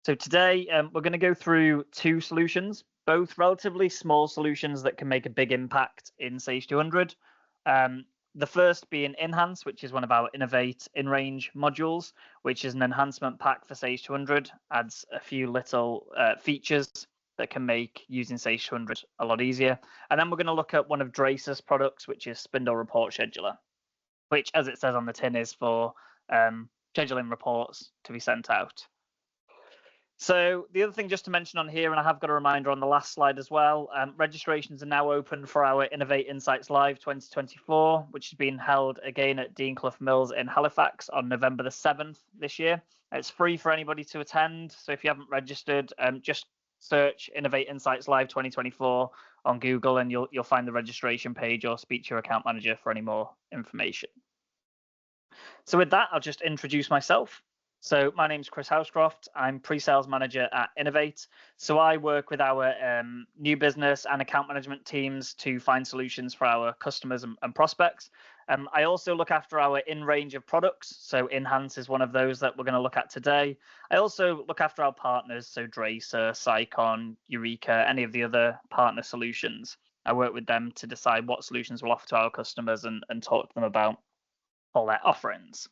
So today we're going to go through two solutions, both relatively small solutions that can make a big impact in Sage 200. The first being Innhance, which is one of our Innov8 in-range modules, which is an enhancement pack for Sage 200, adds a few little features that can make using Sage 200 a lot easier. And then we're going to look at one of Draycir's products, which is Spindle Report Scheduler, which, as it says on the tin, is for scheduling reports to be sent out. So the other thing just to mention on here, and I have got a reminder on the last slide as well, registrations are now open for our Innov8's Live 2024, which is being held again at Dean Clough Mills in Halifax on November the 7th this year. It's free for anybody to attend, so if you haven't registered, just search Innov8's Live 2024 on Google and you'll find the registration page, or speak to your account manager for any more information. So with that, I'll just introduce myself. So my name's Chris Housecroft. I'm pre-sales manager at Innov8. So I work with our new business and account management teams to find solutions for our customers and prospects. I also look after our in-range of products. So Innhance is one of those that we're going to look at today. I also look after our partners, so Draycir, Sycon, Eureka, any of the other partner solutions. I work with them to decide what solutions we'll offer to our customers and talk to them about all their offerings.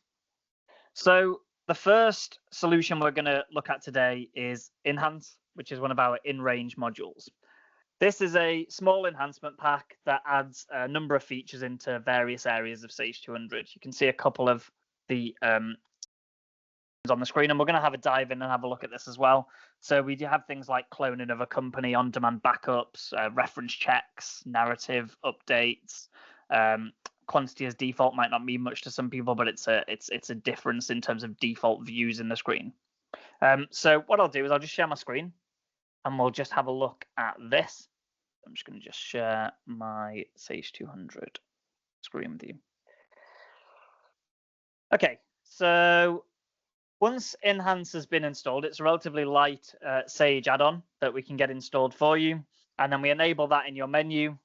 So the first solution we're going to look at today is Innhance, which is one of our in-range modules. This is a small enhancement pack that adds a number of features into various areas of Sage 200. You can see a couple of the on the screen, and we're going to have a dive in and have a look at this as well. So we do have things like cloning of a company, on-demand backups, reference checks, narrative updates. Quantity as default might not mean much to some people, but it's a difference in terms of default views in the screen. So what I'll do is I'll just share my screen and we'll just have a look at this. I'm just going to just share my Sage 200 screen with you. Okay, so once Innhance has been installed, it's a relatively light Sage add-on that we can get installed for you, and then we enable that in your menu.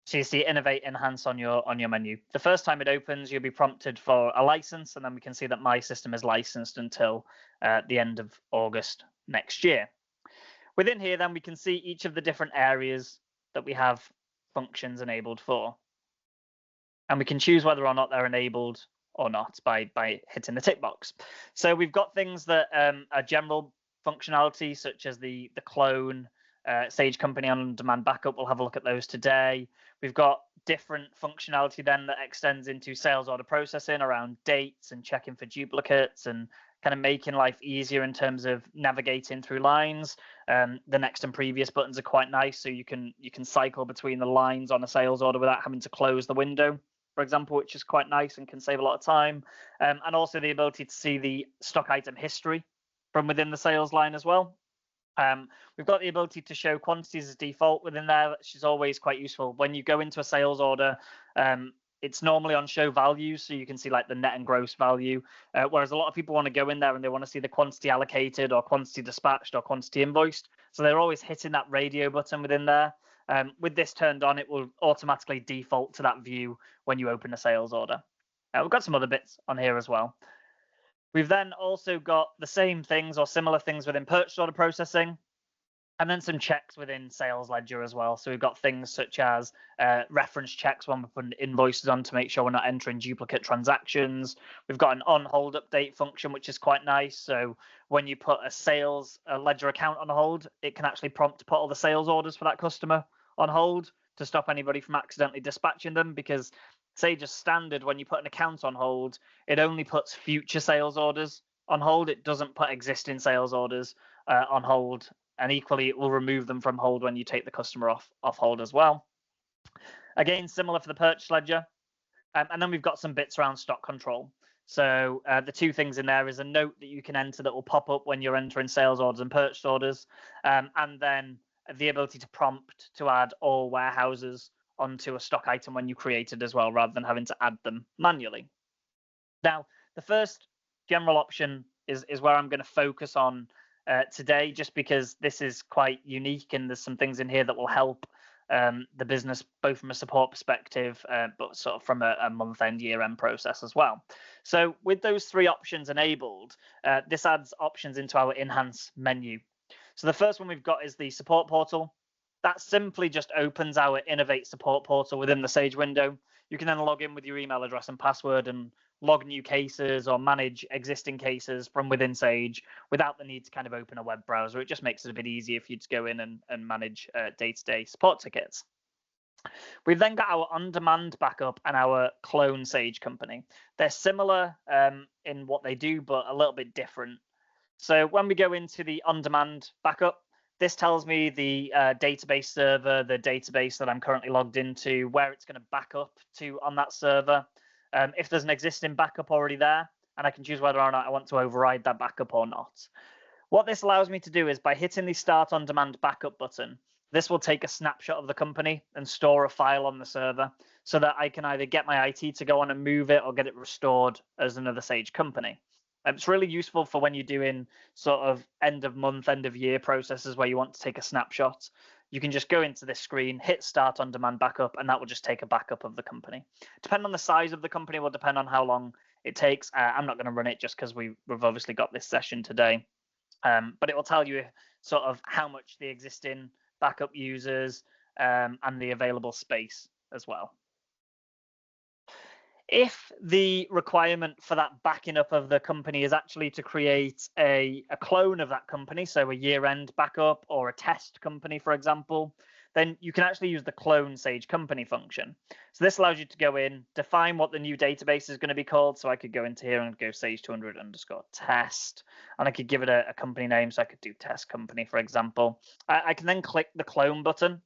So you see Innov8 Innhance on your menu. The first time it opens, you'll be prompted for a license, and then we can see that my system is licensed until the end of August next year. Within here, then we can see each of the different areas that we have functions enabled for. And we can choose whether or not they're enabled or not by hitting the tick box. So we've got things that are general functionality, such as the clone, Sage Company on-demand backup. We'll have a look at those today. We've got different functionality then that extends into sales order processing around dates and checking for duplicates and kind of making life easier in terms of navigating through lines. The next and previous buttons are quite nice, so you can cycle between the lines on a sales order without having to close the window, for example, which is quite nice and can save a lot of time. And also the ability to see the stock item history from within the sales line as well. We've got the ability to show quantities as default within there, which is always quite useful. When you go into a sales order, it's normally on show values, so you can see like the net and gross value, whereas a lot of people want to go in there and they want to see the quantity allocated or quantity dispatched or quantity invoiced. So they're always hitting that radio button within there. With this turned on, it will automatically default to that view when you open a sales order. We've got some other bits on here as well. We've then also got the same things or similar things within purchase order processing, and then some checks within sales ledger as well. So we've got things such as reference checks when we're putting invoices on to make sure we're not entering duplicate transactions. We've got an on-hold update function, which is quite nice. So when you put a sales ledger account on hold, it can actually prompt to put all the sales orders for that customer on hold to stop anybody from accidentally dispatching them, because Sage is standard when you put an account on hold, it only puts future sales orders on hold. It doesn't put existing sales orders on hold. And equally, it will remove them from hold when you take the customer off hold as well. Again, similar for the purchase ledger. And then we've got some bits around stock control. So the two things in there is a note that you can enter that will pop up when you're entering sales orders and purchase orders. And then the ability to prompt to add all warehouses onto a stock item when you create it as well, rather than having to add them manually. Now, the first general option is where I'm going to focus on today, just because this is quite unique and there's some things in here that will help the business, both from a support perspective, but sort of from a month-end, year-end process as well. So with those three options enabled, this adds options into our Enhance menu. So the first one we've got is the support portal. That simply just opens our Innov8 support portal within the Sage window. You can then log in with your email address and password and log new cases or manage existing cases from within Sage without the need to kind of open a web browser. It just makes it a bit easier for you to go in and manage day-to-day support tickets. We've then got our on-demand backup and our clone Sage company. They're similar in what they do, but a little bit different. So when we go into the on-demand backup, this tells me the database server, the database that I'm currently logged into, where it's going to back up to on that server. If there's an existing backup already there, and I can choose whether or not I want to override that backup or not. What this allows me to do is by hitting the Start On Demand Backup button, this will take a snapshot of the company and store a file on the server so that I can either get my IT to go on and move it or get it restored as another Sage company. It's really useful for when you're doing sort of end of month, end of year processes where you want to take a snapshot. You can just go into this screen, hit Start On Demand Backup, and that will just take a backup of the company. Depending on the size of the company will depend on how long it takes. I'm not going to run it just because we've obviously got this session today. But it will tell you sort of how much the existing backup users and the available space as well. If the requirement for that backing up of the company is actually to create a clone of that company, so a year-end backup or a test company, for example, then you can actually use the clone Sage company function. So this allows you to go in, define what the new database is going to be called. So I could go into here and go sage200_test, and I could give it a company name. So I could do test company, for example. I can then click the clone button.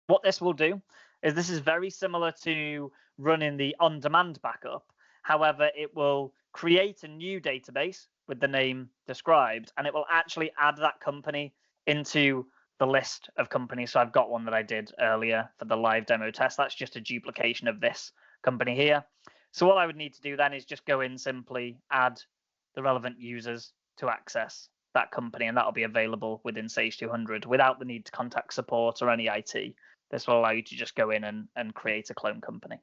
What this will do is this is very similar to running the on-demand backup. However, it will create a new database with the name described, and it will actually add that company into the list of companies. So I've got one that I did earlier for the live demo test. That's just a duplication of this company here. So what I would need to do then is just go in, simply add the relevant users to access that company, and that'll be available within Sage 200 without the need to contact support or any IT. This will allow you to just go in and create a clone company.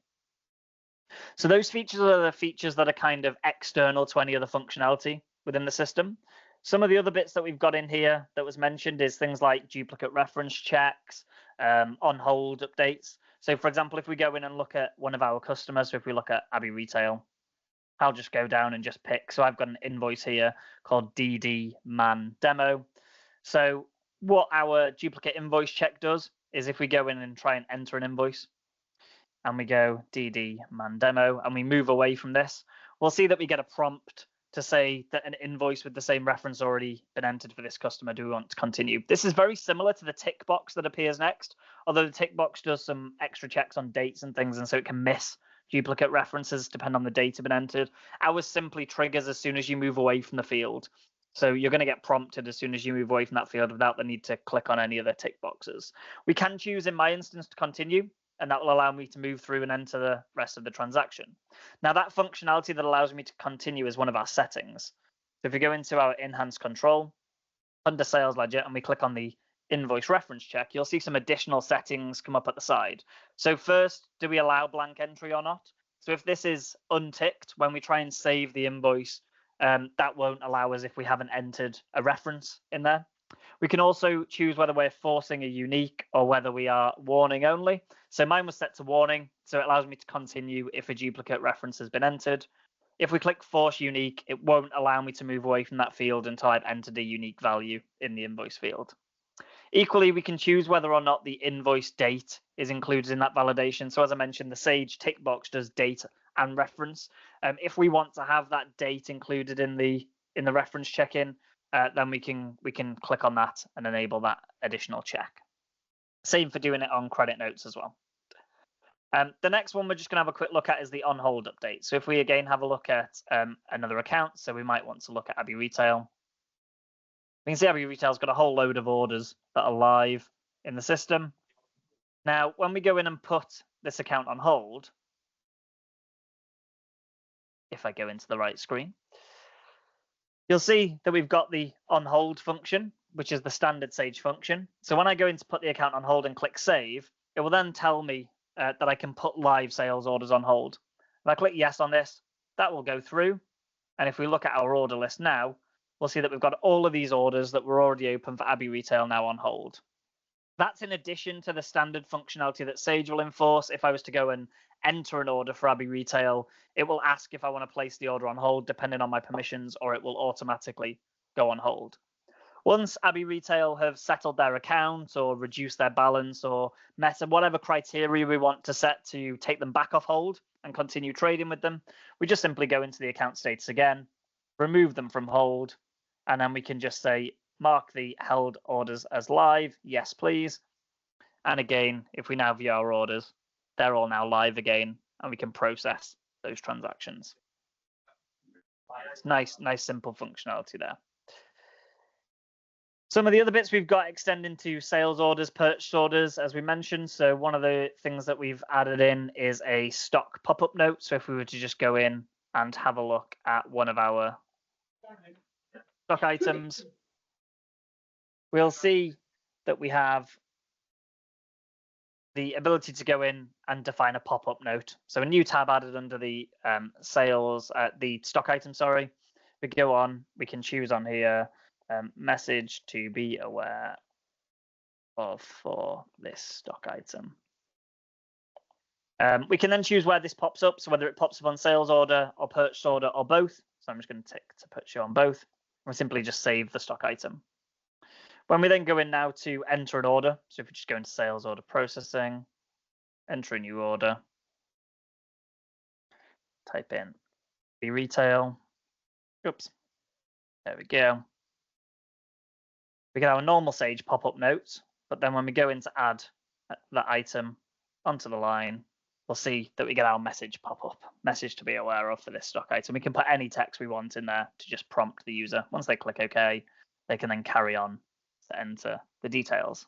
So those features are the features that are kind of external to any other functionality within the system. Some of the other bits that we've got in here that was mentioned is things like duplicate reference checks, on hold updates. So for example, if we go in and look at one of our customers, so if we look at Abbey Retail, I'll just go down and just pick. So I've got an invoice here called DD Man Demo. So what our duplicate invoice check does is if we go in and try and enter an invoice and we go DD Man Demo and we move away from this, we'll see that we get a prompt to say that an invoice with the same reference already been entered for this customer. Do we want to continue? This is very similar to the tick box that appears next, although the tick box does some extra checks on dates and things, and so it can miss duplicate references depending on the data been entered. Ours simply triggers as soon as you move away from the field. So you're going to get prompted as soon as you move away from that field without the need to click on any of the tick boxes. We can choose in my instance to continue, and that will allow me to move through and enter the rest of the transaction. Now that functionality that allows me to continue is one of our settings. So if we go into our enhanced control under sales ledger and we click on the invoice reference check, you'll see some additional settings come up at the side. So first, do we allow blank entry or not? So if this is unticked, when we try and save the invoice, that won't allow us if we haven't entered a reference in there. We can also choose whether we're forcing a unique or whether we are warning only. So mine was set to warning, so it allows me to continue if a duplicate reference has been entered. If we click force unique, it won't allow me to move away from that field until I've entered a unique value in the invoice field. Equally, we can choose whether or not the invoice date is included in that validation. So as I mentioned, the Sage tick box does date and reference. If we want to have that date included in the reference check-in, then we can click on that and enable that additional check. Same for doing it on credit notes as well. The next one we're just going to have a quick look at is the on hold update. So if we again have a look at another account, so we might want to look at Abbey Retail. We can see Abbey Retail's got a whole load of orders that are live in the system. Now, when we go in and put this account on hold, if I go into the right screen, you'll see that we've got the on hold function, which is the standard Sage function. So when I go in to put the account on hold and click save, it will then tell me that I can put live sales orders on hold. If I click yes on this, that will go through. And if we look at our order list now, we'll see that we've got all of these orders that were already open for Abbey Retail now on hold. That's in addition to the standard functionality that Sage will enforce. If I was to go and enter an order for Abbey Retail, it will ask if I want to place the order on hold, depending on my permissions, or it will automatically go on hold. Once Abbey Retail have settled their account or reduced their balance or met whatever criteria we want to set to take them back off hold and continue trading with them, we just simply go into the account status again, remove them from hold, and then we can just say, mark the held orders as live, yes please. And again, if we now view our orders, they're all now live again, and we can process those transactions. It's nice simple functionality there. Some of the other bits we've got extend into sales orders, purchase orders, as we mentioned. So one of the things that we've added in is a stock pop-up note. So if we were to just go in and have a look at one of our stock items, we'll see that we have the ability to go in and define a pop-up note. So a new tab added under the the stock item, sorry. We go on, we can choose on here, message to be aware of for this stock item. We can then choose where this pops up, so whether it pops up on sales order or purchase order or both. So I'm just going to tick to put you on both. We'll simply just save the stock item. When we then go in now to enter an order, so if we just go into sales order processing, enter a new order, type in Abbey Retail. Oops, there we go. We get our normal Sage pop-up notes, but then when we go in to add that item onto the line, we'll see that we get our message pop up, message to be aware of for this stock item. We can put any text we want in there to just prompt the user. Once they click OK, they can then carry on to enter the details.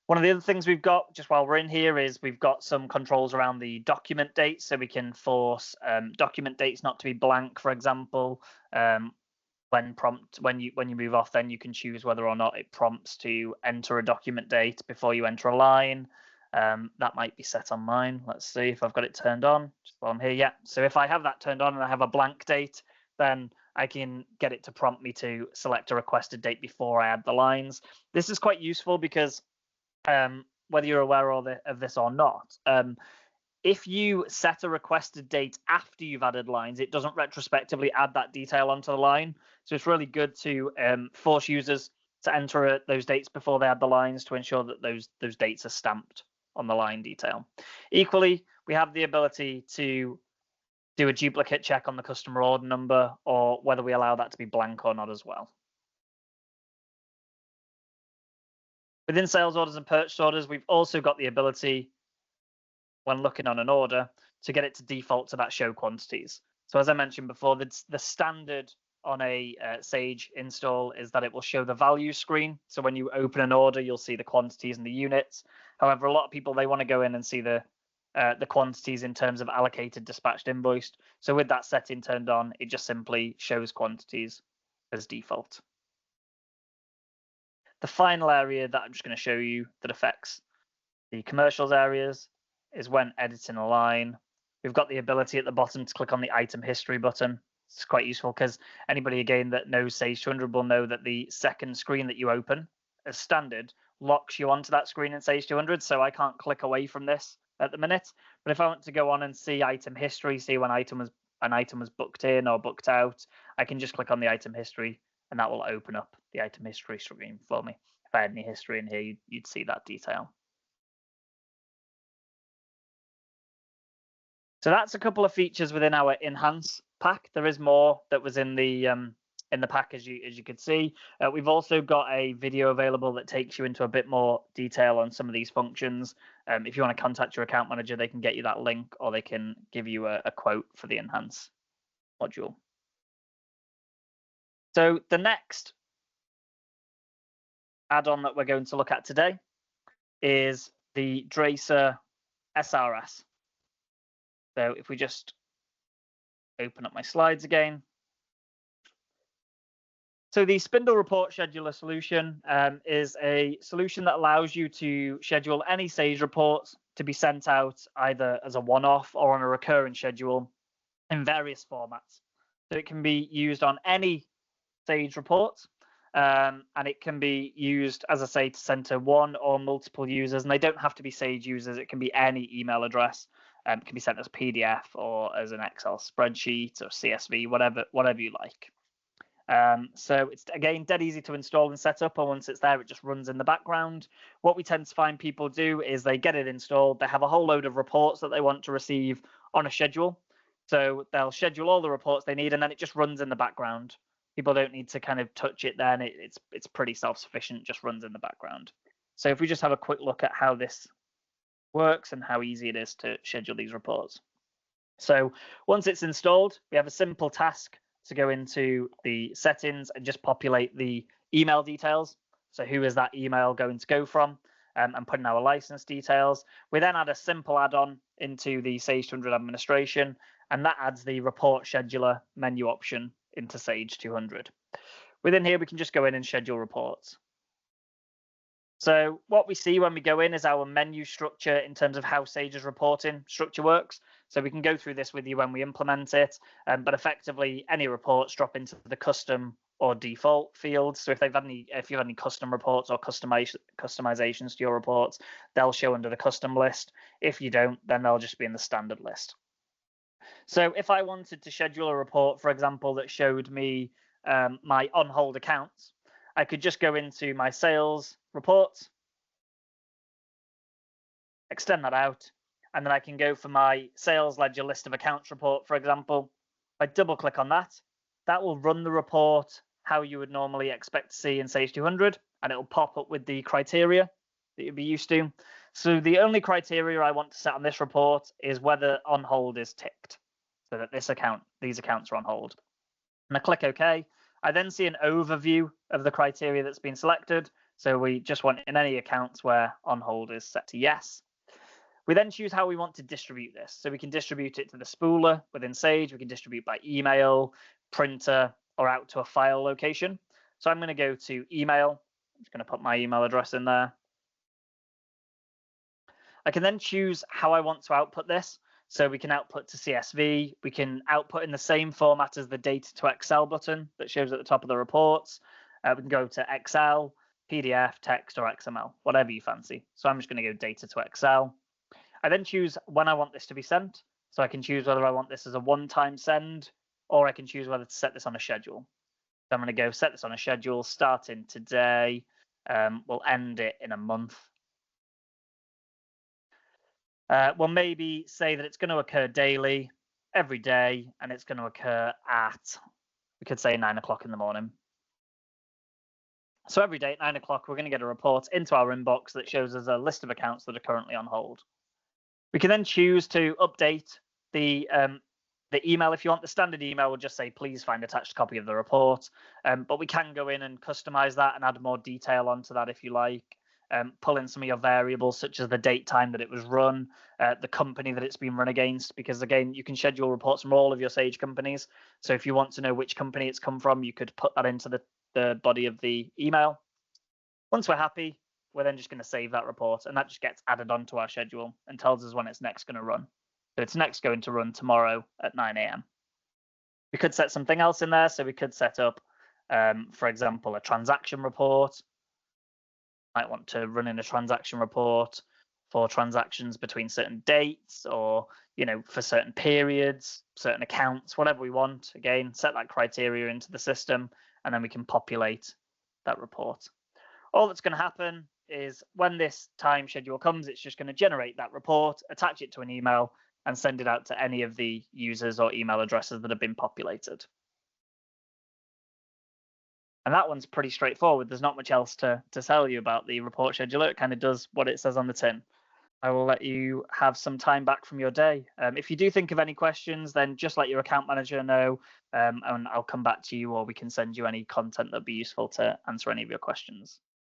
One of the other things we've got just while we're in here is we've got some controls around the document dates. So we can force document dates not to be blank, for example. When you move off, then you can choose whether or not it prompts to enter a document date before you enter a line. That might be set on mine. Let's see if I've got it turned on. Just while I'm here, yeah. So if I have that turned on and I have a blank date, then I can get it to prompt me to select a requested date before I add the lines. This is quite useful because whether you're aware of this or not, if you set a requested date after you've added lines, it doesn't retrospectively add that detail onto the line. So it's really good to force users to enter those dates before they add the lines to ensure that those dates are stamped on the line detail. Equally, we have the ability to do a duplicate check on the customer order number, or whether we allow that to be blank or not as well. Within sales orders and purchase orders, we've also got the ability, when looking on an order, to get it to default to that show quantities. So as I mentioned before, the standard on a Sage install is that it will show the value screen. So when you open an order, you'll see the quantities and the units. However, a lot of people, they want to go in and see the quantities in terms of allocated, dispatched, invoiced. So with that setting turned on, it just simply shows quantities as default. The final area that I'm just going to show you that affects the commercials areas is when editing a line. We've got the ability at the bottom to click on the item history button. It's quite useful because anybody, again, that knows Sage 200 will know that the second screen that you open as standard locks you onto that screen in Sage 200. So I can't click away from this at the minute. But if I want to go on and see item history, see when an item was booked in or booked out, I can just click on the item history and that will open up the item history screen for me. If I had any history in here, you'd see that detail. So that's a couple of features within our Enhance pack. There is more that was in the pack, as you could see. We've also got a video available that takes you into a bit more detail on some of these functions. If you want to contact your account manager, they can get you that link, or they can give you a quote for the Enhance module. So the next add-on that we're going to look at today is the Draycir SRS. So if we just open up my slides again. So the Spindle Report Scheduler solution is a solution that allows you to schedule any Sage reports to be sent out either as a one-off or on a recurring schedule in various formats. So it can be used on any Sage report, and it can be used, as I say, to send to one or multiple users, and they don't have to be Sage users. It can be any email address. It can be sent as a PDF or as an Excel spreadsheet or CSV, whatever you like. So it's, again, dead easy to install and set up, and once it's there, it just runs in the background. What we tend to find people do is they get it installed, they have a whole load of reports that they want to receive on a schedule. So they'll schedule all the reports they need, and then it just runs in the background. People don't need to kind of touch it then. It's pretty self-sufficient, just runs in the background. So if we just have a quick look at how this works and how easy it is to schedule these reports. So once it's installed, we have a simple task to go into the settings and just populate the email details. So who is that email going to go from, and put in our license details. We then add a simple add-on into the Sage 200 administration, and that adds the report scheduler menu option into Sage 200. Within here, we can just go in and schedule reports. So what we see when we go in is our menu structure in terms of how Sage's reporting structure works. So we can go through this with you when we implement it, but effectively any reports drop into the custom or default fields. So if you have any custom reports or customizations to your reports, they'll show under the custom list. If you don't, then they'll just be in the standard list. So if I wanted to schedule a report, for example, that showed me my on-hold accounts, I could just go into my sales reports, extend that out, and then I can go for my sales ledger list of accounts report, for example. If I double click on that, that will run the report how you would normally expect to see in Sage 200, and it will pop up with the criteria that you'd be used to. So the only criteria I want to set on this report is whether on hold is ticked, so that these accounts are on hold. And I click OK. I then see an overview of the criteria that's been selected. So we just want in any accounts where on hold is set to yes. We then choose how we want to distribute this. So we can distribute it to the spooler within Sage. We can distribute by email, printer, or out to a file location. So I'm going to go to email. I'm just going to put my email address in there. I can then choose how I want to output this. So we can output to CSV. We can output in the same format as the data to Excel button that shows at the top of the reports. We can go to Excel, PDF, text, or XML, whatever you fancy. So I'm just going to go data to Excel. I then choose when I want this to be sent. So I can choose whether I want this as a one-time send, or I can choose whether to set this on a schedule. So I'm going to go set this on a schedule starting today. We'll end it in a month. We'll maybe say that it's going to occur daily, every day, and it's going to occur at, we could say 9 o'clock in the morning. So every day at 9 o'clock, we're going to get a report into our inbox that shows us a list of accounts that are currently on hold. We can then choose to update the email. If you want, the standard email will just say, please find attached copy of the report. But we can go in and customize that and add more detail onto that if you like. Pull in some of your variables, such as the date time that it was run, the company that it's been run against, because again, you can schedule reports from all of your Sage companies. So if you want to know which company it's come from, you could put that into the body of the email. Once we're happy, we're then just going to save that report, and that just gets added onto our schedule and tells us when it's next going to run. So it's next going to run tomorrow at 9 a.m. We could set something else in there. So we could set up, for example, a transaction report. Might want to run in a transaction report for transactions between certain dates, or for certain periods, certain accounts, whatever we want. Again, set that criteria into the system, and then we can populate that report. All that's going to happen is when this time schedule comes, it's just going to generate that report, attach it to an email, and send it out to any of the users or email addresses that have been populated. And that one's pretty straightforward. There's not much else to tell you about the report scheduler. It kind of does what it says on the tin. I will let you have some time back from your day. If you do think of any questions, then just let your account manager know, and I'll come back to you, or we can send you any content that'd be useful to answer any of your questions.